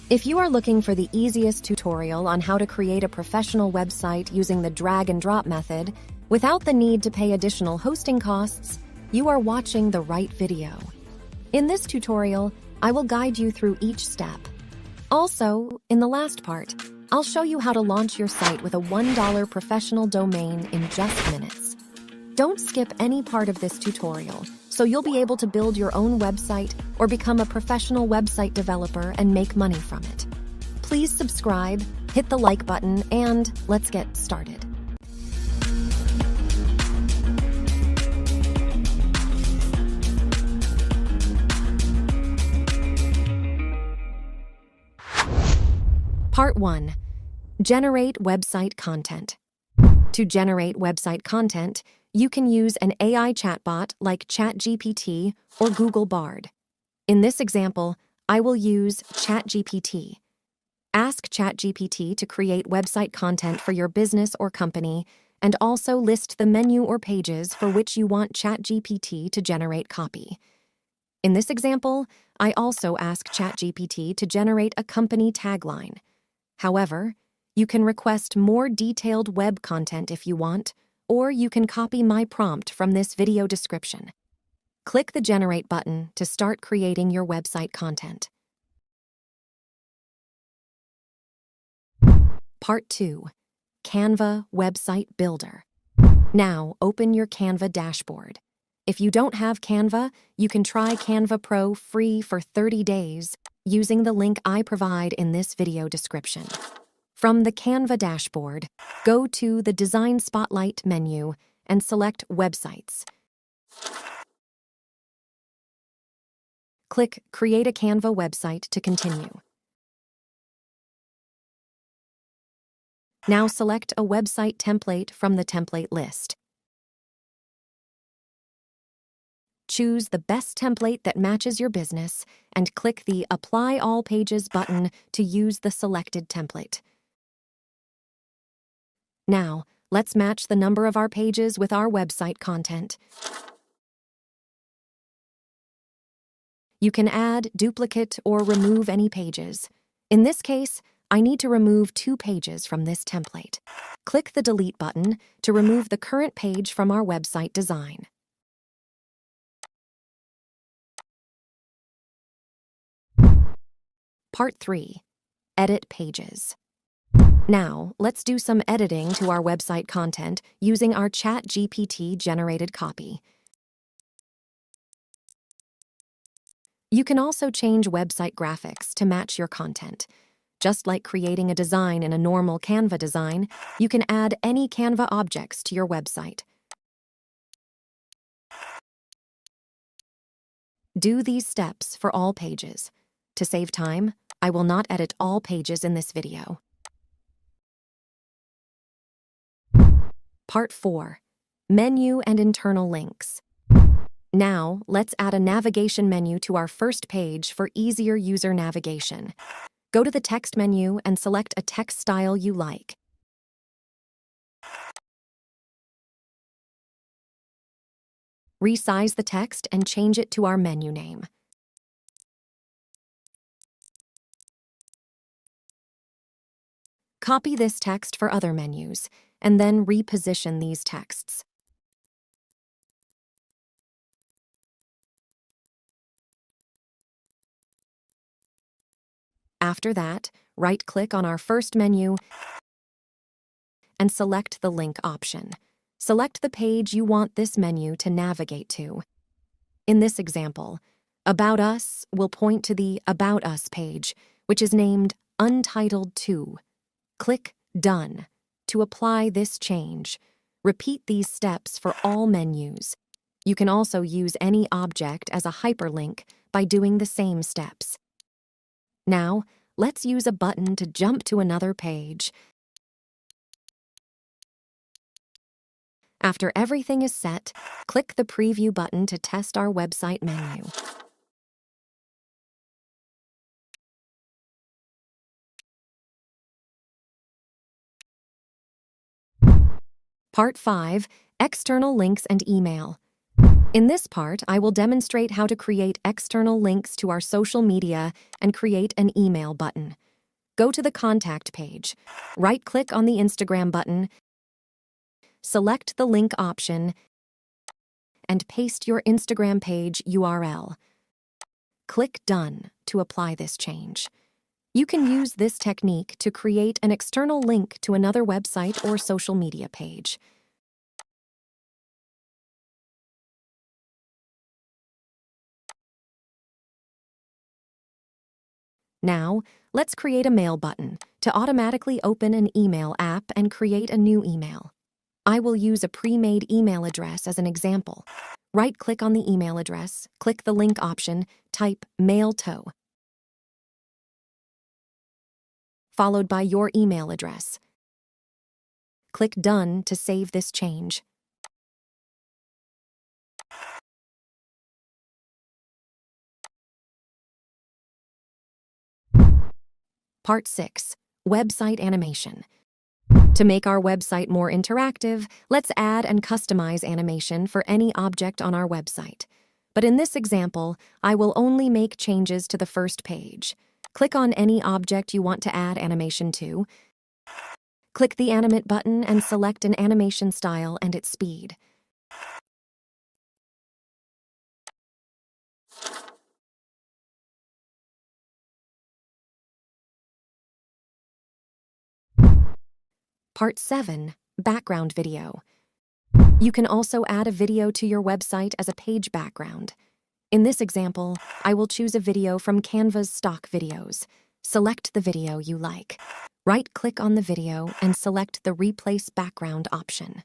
If you are looking for the easiest tutorial on how to create a professional website using the drag and drop method without the need to pay additional hosting costs, you are watching the right video. In this tutorial, I will guide you through each step. Also, in the last part, I'll show you how to launch your site with a $1 professional domain in just minutes. Don't skip any part of this tutorial, so you'll be able to build your own website or become a professional website developer and make money from it. Please subscribe, hit the like button, and let's get started. Part 1. Generate website content. To generate website content, you can use an AI chatbot like ChatGPT or Google Bard. In this example, I will use ChatGPT. Ask ChatGPT to create website content for your business or company, and also list the menu or pages for which you want ChatGPT to generate copy. In this example, I also ask ChatGPT to generate a company tagline. However, you can request more detailed web content if you want, or you can copy my prompt from this video description. Click the Generate button to start creating your website content. Part 2. Canva Website Builder. Now, open your Canva dashboard. If you don't have Canva, you can try Canva Pro free for 30 days using the link I provide in this video description. From the Canva dashboard, go to the Design Spotlight menu and select Websites. Click Create a Canva website to continue. Now select a website template from the template list. Choose the best template that matches your business and click the Apply All Pages button to use the selected template. Now, let's match the number of our pages with our website content. You can add, duplicate, or remove any pages. In this case, I need to remove 2 pages from this template. Click the Delete button to remove the current page from our website design. Part 3. Edit pages. Now, let's do some editing to our website content using our ChatGPT-generated copy. You can also change website graphics to match your content. Just like creating a design in a normal Canva design, you can add any Canva objects to your website. Do these steps for all pages. To save time, I will not edit all pages in this video. Part 4. Menu and internal links. Now, let's add a navigation menu to our first page for easier user navigation. Go to the text menu and select a text style you like. Resize the text and change it to our menu name. Copy this text for other menus, and then reposition these texts. After that, right-click on our first menu and select the link option. Select the page you want this menu to navigate to. In this example, About Us will point to the About Us page, which is named Untitled 2. Click Done to apply this change. Repeat these steps for all menus. You can also use any object as a hyperlink by doing the same steps. Now, let's use a button to jump to another page. After everything is set, click the Preview button to test our website menu. Part 5. External links and email. In this part, I will demonstrate how to create external links to our social media and create an email button. Go to the contact page, right-click on the Instagram button, select the link option, and paste your Instagram page URL. Click Done to apply this change. You can use this technique to create an external link to another website or social media page. Now, let's create a mail button to automatically open an email app and create a new email. I will use a pre-made email address as an example. Right-click on the email address, click the link option, type mail to, followed by your email address. Click Done to save this change. Part 6. Website Animation. To make our website more interactive, let's add and customize animation for any object on our website. But in this example, I will only make changes to the first page. Click on any object you want to add animation to. Click the Animate button and select an animation style and its speed. Part 7. Background Video. You can also add a video to your website as a page background. In this example, I will choose a video from Canva's stock videos. Select the video you like. Right-click on the video and select the Replace Background option.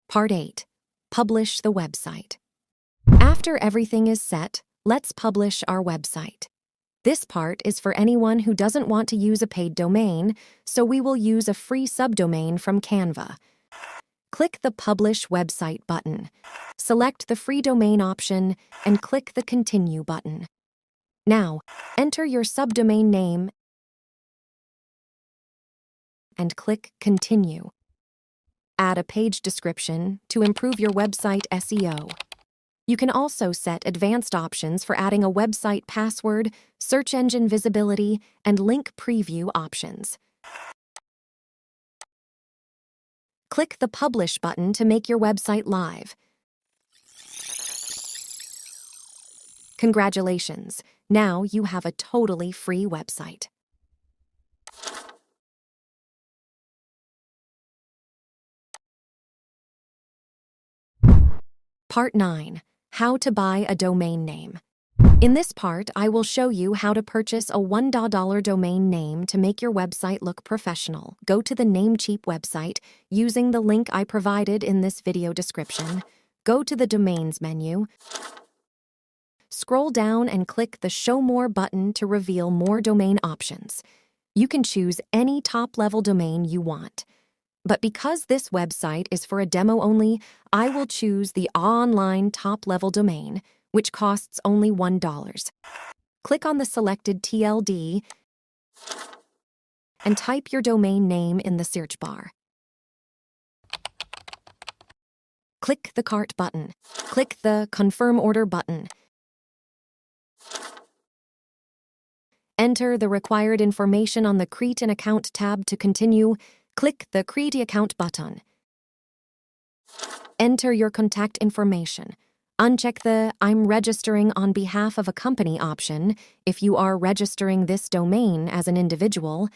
Part 8. Publish the website. After everything is set, let's publish our website. This part is for anyone who doesn't want to use a paid domain, so we will use a free subdomain from Canva. Click the Publish Website button. Select the free domain option and click the Continue button. Now, enter your subdomain name and click Continue. Add a page description to improve your website SEO. You can also set advanced options for adding a website password, search engine visibility, and link preview options. Click the Publish button to make your website live. Congratulations! Now you have a totally free website. Part 9. How to buy a domain name. In this part, I will show you how to purchase a $1 domain name to make your website look professional. Go to the Namecheap website using the link I provided in this video description. Go to the Domains menu. Scroll down and click the Show More button to reveal more domain options. You can choose any top-level domain you want. But because this website is for a demo only, I will choose the online top-level domain, which costs only $1. Click on the selected TLD and type your domain name in the search bar. Click the Cart button. Click the Confirm Order button. Enter the required information on the Create an Account tab to continue. Click the Create Account button. Enter your contact information. Uncheck the I'm registering on behalf of a company option if you are registering this domain as an individual,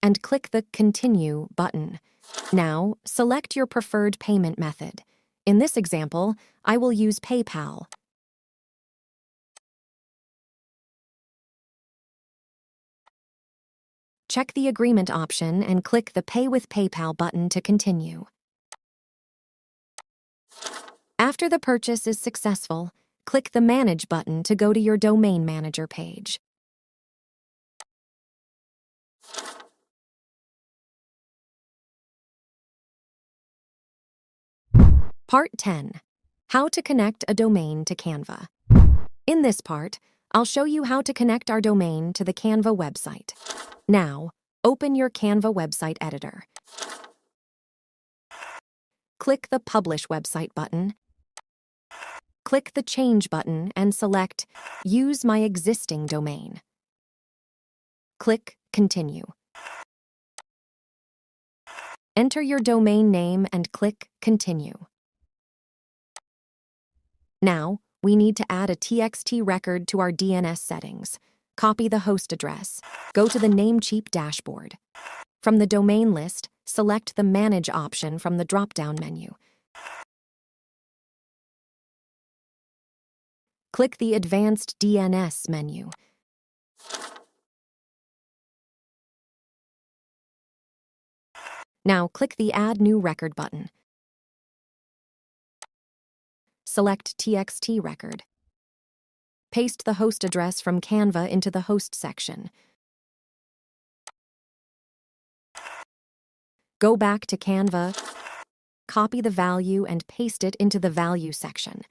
and click the Continue button. Now, select your preferred payment method. In this example, I will use PayPal. Check the agreement option and click the Pay with PayPal button to continue. After the purchase is successful, click the Manage button to go to your Domain Manager page. Part 10. How to connect a domain to Canva. In this part, I'll show you how to connect our domain to the Canva website. Now, open your Canva website editor. Click the Publish Website button. Click the Change button and select Use My Existing Domain. Click Continue. Enter your domain name and click Continue. Now, we need to add a TXT record to our DNS settings. Copy the host address. Go to the Namecheap dashboard. From the domain list, select the Manage option from the drop-down menu. Click the Advanced DNS menu. Now click the Add New Record button. Select TXT record. Paste the host address from Canva into the host section. Go back to Canva, copy the value and paste it into the value section.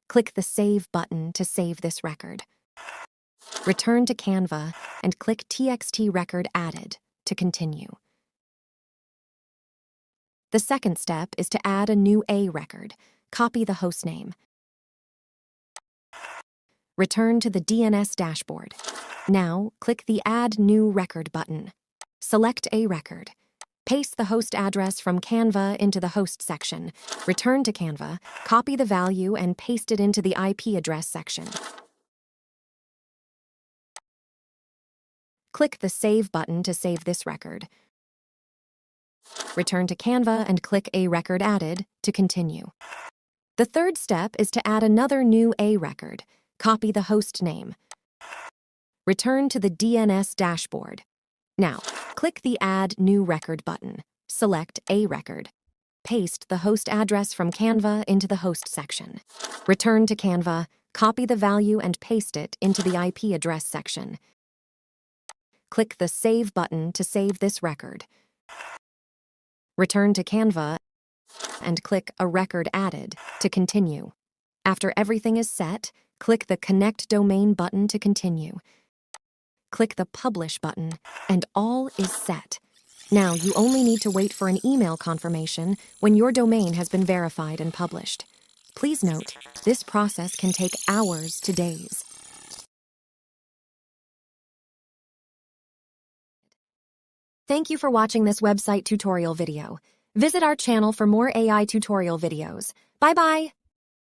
Click the Save button to save this record. Return to Canva and click TXT record added to continue. The second step is to add a new A record. Copy the hostname. Return to the DNS dashboard. Now, click the Add New Record button. Select a record. Paste the host address from Canva into the host section. Return to Canva, copy the value and paste it into the IP address section. Click the Save button to save this record. Return to Canva and click A record added to continue. The third step is to add another new A record. Copy the host name. Return to the DNS dashboard. Now, click the Add New Record button. Select A record. Paste the host address from Canva into the host section. Return to Canva, copy the value and paste it into the IP address section. Click the Save button to save this record. Return to Canva and click A record added to continue. After everything is set, click the Connect Domain button to continue. Click the Publish button, and all is set. Now you only need to wait for an email confirmation when your domain has been verified and published. Please note, this process can take hours to days. Thank you for watching this website tutorial video. Visit our channel for more AI tutorial videos. Bye-bye!